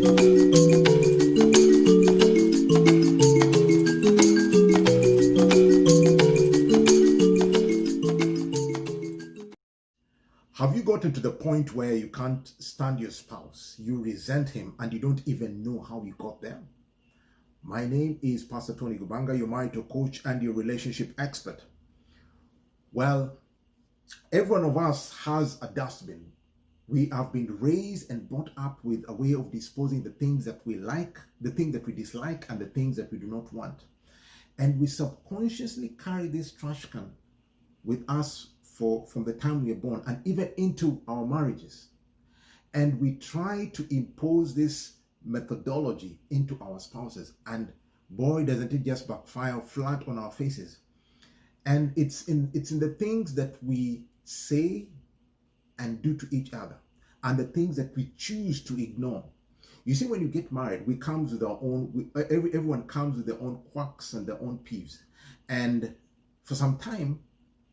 Have you gotten to the point where you can't stand your spouse, you resent him, and you don't even know how you got there? My name is Pastor Tony Gubanga, your marital coach and your relationship expert. Well, every one of us has a dustbin. We have been raised and brought up with a way of disposing the things that we like, the things that we dislike, and the things that we do not want. And we subconsciously carry this trash can with us from the time we are born and even into our marriages. And we try to impose this methodology into our spouses. And boy, doesn't it just backfire flat on our faces. And it's in the things that we say and do to each other, and the things that we choose to ignore. You see, when you get married, everyone comes with their own quirks and their own peeves. And for some time,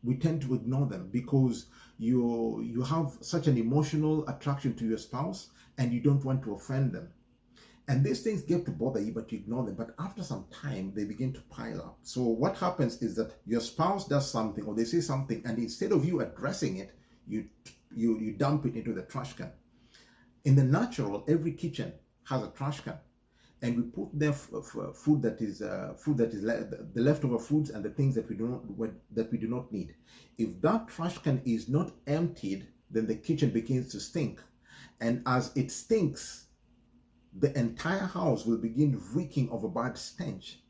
we tend to ignore them because you have such an emotional attraction to your spouse and you don't want to offend them. And these things get to bother you, but you ignore them. But after some time, they begin to pile up. So what happens is that your spouse does something or they say something, and instead of you addressing it, you dump it into the trash can. In the natural, every kitchen has a trash can. And we put there food that is the leftover foods and the things that we do not need. If that trash can is not emptied, then the kitchen begins to stink, and as it stinks, the entire house will begin reeking of a bad stench.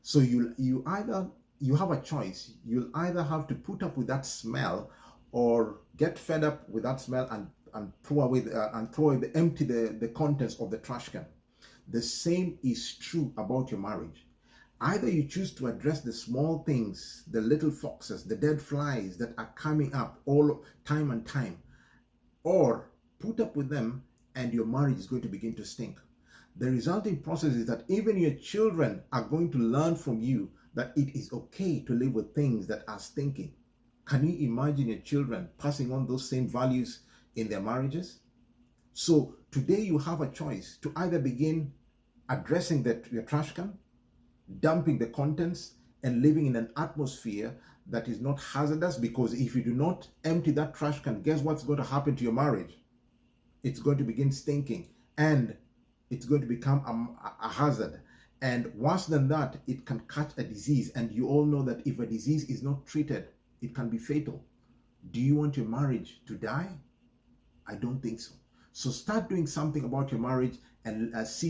So you have a choice. You'll either have to put up with that smell, or get fed up with that smell and empty the contents of the trash can. The same is true about your marriage. Either you choose to address the small things, the little foxes, the dead flies that are coming up all time and time, or put up with them, and your marriage is going to begin to stink. The resulting process is that even your children are going to learn from you that it is okay to live with things that are stinking. Can you imagine your children passing on those same values in their marriages? So today you have a choice to either begin addressing your trash can, dumping the contents, and living in an atmosphere that is not hazardous, because if you do not empty that trash can, guess what's going to happen to your marriage? It's going to begin stinking, and it's going to become a hazard. And worse than that, it can catch a disease. And you all know that if a disease is not treated, it can be fatal. Do you want your marriage to die? I don't think so. So start doing something about your marriage, and let's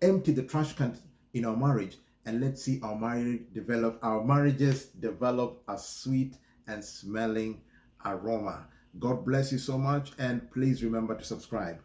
empty the trash can in our marriage, and let's see our marriages develop a sweet and smelling aroma. God bless you so much, and please remember to subscribe.